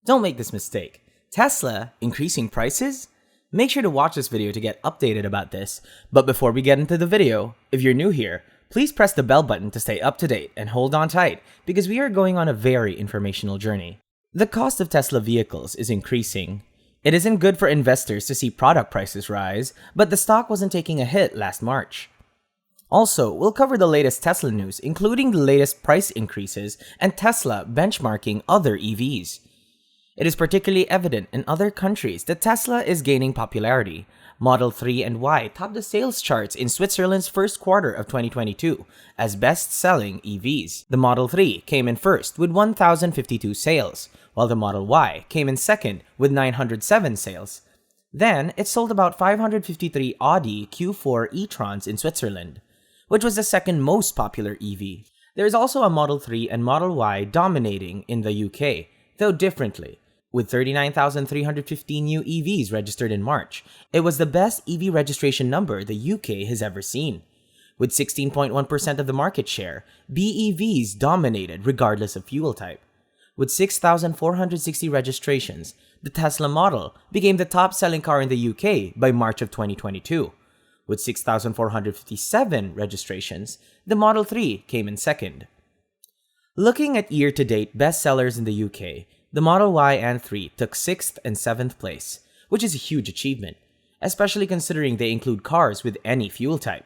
Don't make this mistake. Tesla increasing prices? Make sure to watch this video to get updated about this. But before we get into the video, if you're new here, please press the bell button to stay up to date and hold on tight because we are going on a very informational journey. The cost of Tesla vehicles is increasing. It isn't good for investors to see product prices rise, but the stock wasn't taking a hit last March. Also, we'll cover the latest Tesla news, including the latest price increases and Tesla benchmarking other EVs. It is particularly evident in other countries that Tesla is gaining popularity. Model 3 and Y topped the sales charts in Switzerland's first quarter of 2022 as best-selling EVs. The Model 3 came in first with 1,052 sales, while the Model Y came in second with 907 sales. Then, it sold about 553 Audi Q4 e-trons in Switzerland, which was the second most popular EV. There is also a Model 3 and Model Y dominating in the UK, though differently. With 39,315 new EVs registered in March, it was the best EV registration number the UK has ever seen. With 16.1% of the market share, BEVs dominated regardless of fuel type. With 6,460 registrations, the Tesla Model became the top-selling car in the UK by March of 2022. With 6,457 registrations, the Model 3 came in second. Looking at year-to-date bestsellers in the UK, the Model Y and 3 took 6th and 7th place, which is a huge achievement, especially considering they include cars with any fuel type.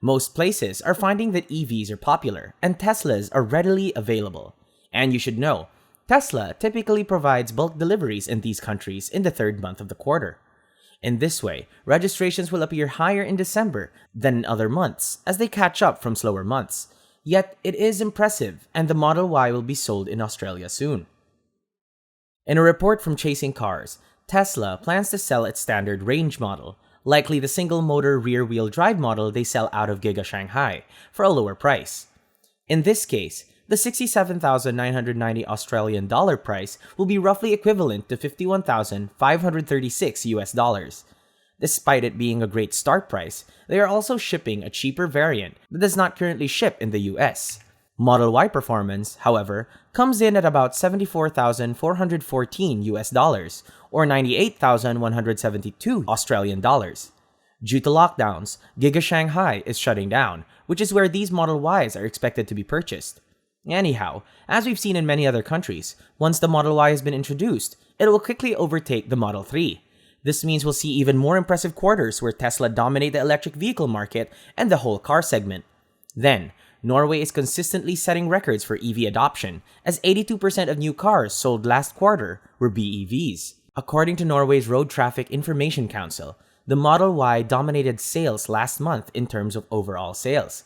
Most places are finding that EVs are popular and Teslas are readily available. And you should know, Tesla typically provides bulk deliveries in these countries in the third month of the quarter. In this way, registrations will appear higher in December than in other months as they catch up from slower months. Yet, it is impressive and the Model Y will be sold in Australia soon. In a report from Chasing Cars, Tesla plans to sell its standard range model, likely the single-motor rear-wheel drive model they sell out of Giga Shanghai, for a lower price. In this case, the 67,990 Australian dollar price will be roughly equivalent to 51,536 US dollars. Despite it being a great start price, they are also shipping a cheaper variant that does not currently ship in the US. Model Y performance, however, comes in at about 74,414 US dollars or 98,172 Australian dollars. Due to lockdowns, Giga Shanghai is shutting down, which is where these Model Ys are expected to be purchased. Anyhow, as we've seen in many other countries, once the Model Y has been introduced, it will quickly overtake the Model 3. This means we'll see even more impressive quarters where Tesla dominate the electric vehicle market and the whole car segment. Then, Norway is consistently setting records for EV adoption, as 82% of new cars sold last quarter were BEVs. According to Norway's Road Traffic Information Council, the Model Y dominated sales last month in terms of overall sales.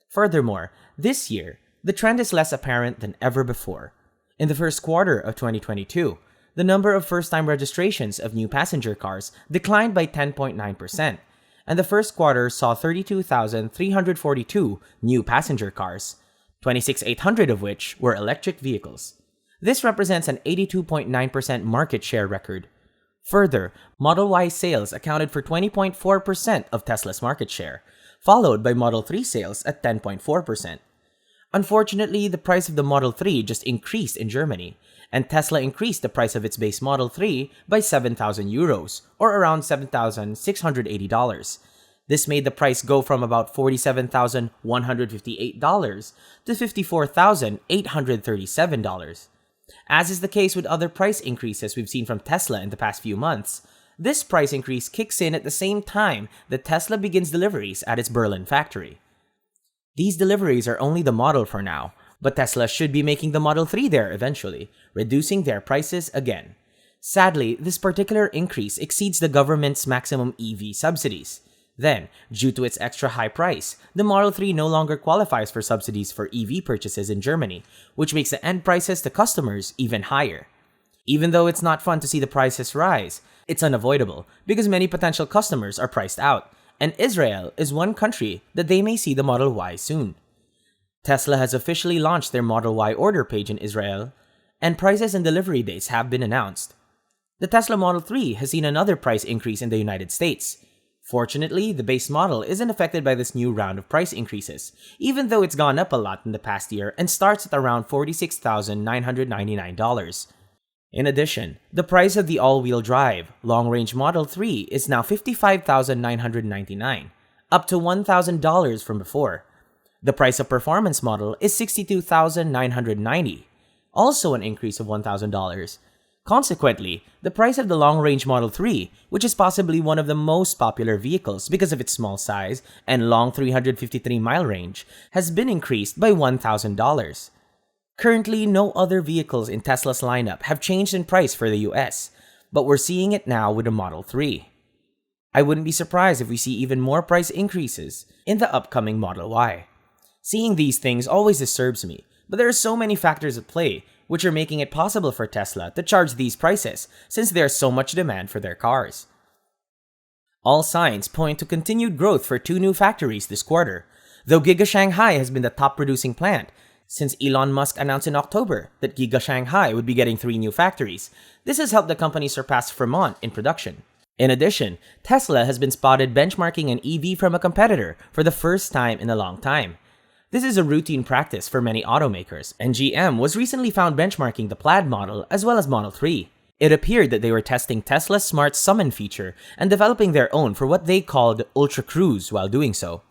Furthermore, this year, the trend is less apparent than ever before. In the first quarter of 2022, the number of first-time registrations of new passenger cars declined by 10.9%. And the first quarter saw 32,342 new passenger cars, 26,800 of which were electric vehicles. This represents an 82.9% market share record. Further, Model Y sales accounted for 20.4% of Tesla's market share, followed by Model 3 sales at 10.4%. Unfortunately, the price of the Model 3 just increased in Germany, and Tesla increased the price of its base Model 3 by 7,000 euros, or around $7,680. This made the price go from about $47,158 to $54,837. As is the case with other price increases we've seen from Tesla in the past few months, this price increase kicks in at the same time that Tesla begins deliveries at its Berlin factory. These deliveries are only the model for now, but Tesla should be making the Model 3 there eventually, reducing their prices again. Sadly, this particular increase exceeds the government's maximum EV subsidies. Then, due to its extra high price, the Model 3 no longer qualifies for subsidies for EV purchases in Germany, which makes the end prices to customers even higher. Even though it's not fun to see the prices rise, it's unavoidable because many potential customers are priced out, and Israel is one country that they may see the Model Y soon. Tesla has officially launched their Model Y order page in Israel, and prices and delivery dates have been announced. The Tesla Model 3 has seen another price increase in the United States. Fortunately, the base model isn't affected by this new round of price increases, even though it's gone up a lot in the past year and starts at around $46,999. In addition, the price of the all-wheel drive long-range Model 3 is now $55,999, up to $1,000 from before. The price of performance model is $62,990, also an increase of $1,000. Consequently, the price of the long-range Model 3, which is possibly one of the most popular vehicles because of its small size and long 353-mile range, has been increased by $1,000. Currently, no other vehicles in Tesla's lineup have changed in price for the US, but we're seeing it now with the Model 3. I wouldn't be surprised if we see even more price increases in the upcoming Model Y. Seeing these things always disturbs me, but there are so many factors at play which are making it possible for Tesla to charge these prices since there's so much demand for their cars. All signs point to continued growth for 2 new factories this quarter, though Giga Shanghai has been the top producing plant since Elon Musk announced in October that Giga Shanghai would be getting 3 new factories. This has helped the company surpass Fremont in production. In addition, Tesla has been spotted benchmarking an EV from a competitor for the first time in a long time. This is a routine practice for many automakers, and GM was recently found benchmarking the Plaid model as well as Model 3. It appeared that they were testing Tesla's Smart Summon feature and developing their own for what they called Ultra Cruise while doing so.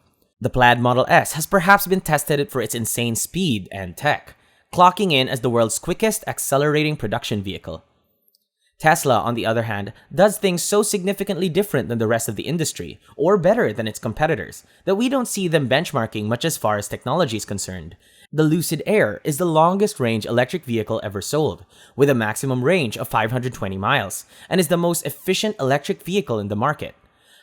The Plaid Model S has perhaps been tested for its insane speed and tech, clocking in as the world's quickest accelerating production vehicle. Tesla, on the other hand, does things so significantly different than the rest of the industry, or better than its competitors, that we don't see them benchmarking much as far as technology is concerned. The Lucid Air is the longest-range electric vehicle ever sold, with a maximum range of 520 miles, and is the most efficient electric vehicle in the market.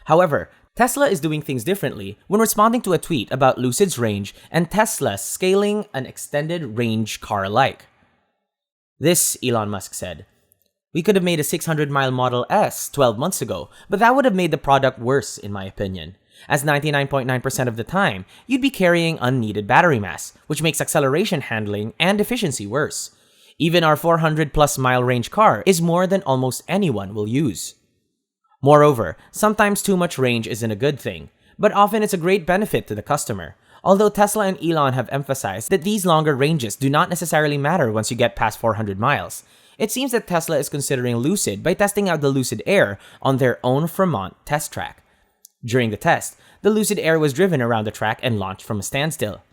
However, Tesla is doing things differently when responding to a tweet about Lucid's range and Tesla scaling an extended-range car alike. This, Elon Musk said, "We could have made a 600-mile Model S 12 months ago, but that would have made the product worse, in my opinion. As 99.9% of the time, you'd be carrying unneeded battery mass, which makes acceleration handling and efficiency worse. Even our 400-plus mile range car is more than almost anyone will use." Moreover, sometimes too much range isn't a good thing, but often it's a great benefit to the customer. Although Tesla and Elon have emphasized that these longer ranges do not necessarily matter once you get past 400 miles, it seems that Tesla is considering Lucid by testing out the Lucid Air on their own Fremont test track. During the test, the Lucid Air was driven around the track and launched from a standstill.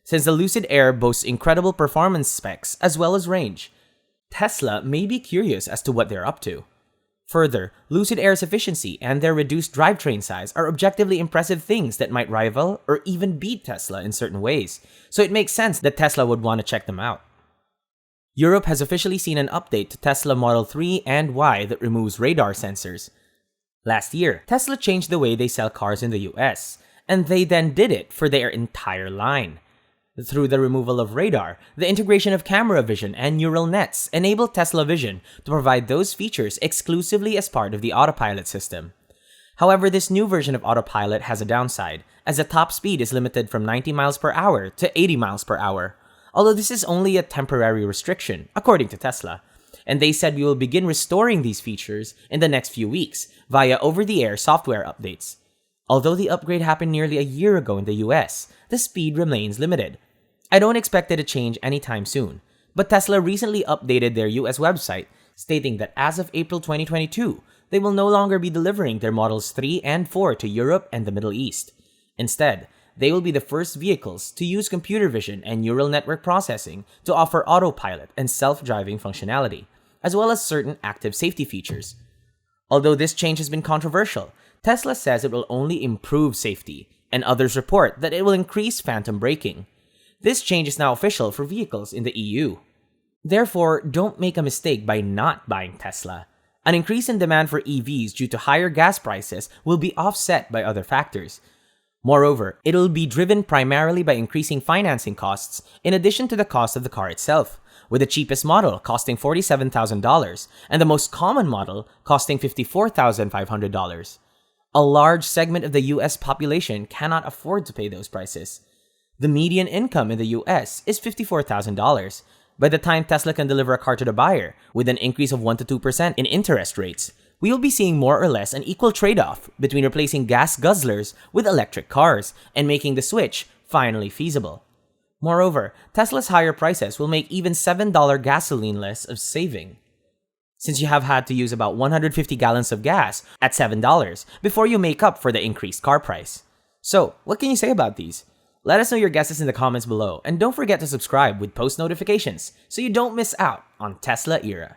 Since the Lucid Air boasts incredible performance specs as well as range, Tesla may be curious as to what they're up to. Further, Lucid Air's efficiency and their reduced drivetrain size are objectively impressive things that might rival or even beat Tesla in certain ways, so it makes sense that Tesla would want to check them out. Europe has officially seen an update to Tesla Model 3 and Y that removes radar sensors. Last year, Tesla changed the way they sell cars in the US, and they then did it for their entire line. Through the removal of radar, the integration of camera vision and neural nets enabled Tesla Vision to provide those features exclusively as part of the autopilot system. However, this new version of autopilot has a downside, as the top speed is limited from 90 miles per hour to 80 miles per hour. Although this is only a temporary restriction, according to Tesla, and they said we will begin restoring these features in the next few weeks via over-the-air software updates. Although the upgrade happened nearly a year ago in the US, the speed remains limited. I don't expect it to change anytime soon, but Tesla recently updated their US website, stating that as of April 2022, they will no longer be delivering their Models 3 and 4 to Europe and the Middle East. Instead, they will be the first vehicles to use computer vision and neural network processing to offer autopilot and self-driving functionality, as well as certain active safety features. Although this change has been controversial, Tesla says it will only improve safety, and others report that it will increase phantom braking. This change is now official for vehicles in the EU. Therefore, don't make a mistake by not buying Tesla. An increase in demand for EVs due to higher gas prices will be offset by other factors. Moreover, it will be driven primarily by increasing financing costs in addition to the cost of the car itself, with the cheapest model costing $47,000 and the most common model costing $54,500. A large segment of the US population cannot afford to pay those prices. The median income in the US is $54,000. By the time Tesla can deliver a car to the buyer, with an increase of 1 to 2% in interest rates, we will be seeing more or less an equal trade-off between replacing gas guzzlers with electric cars and making the switch finally feasible. Moreover, Tesla's higher prices will make even $7 gasoline less of saving. since you have had to use about 150 gallons of gas at $7 before you make up for the increased car price. So, what can you say about these? Let us know your guesses in the comments below, and don't forget to subscribe with post notifications so you don't miss out on Tesla era.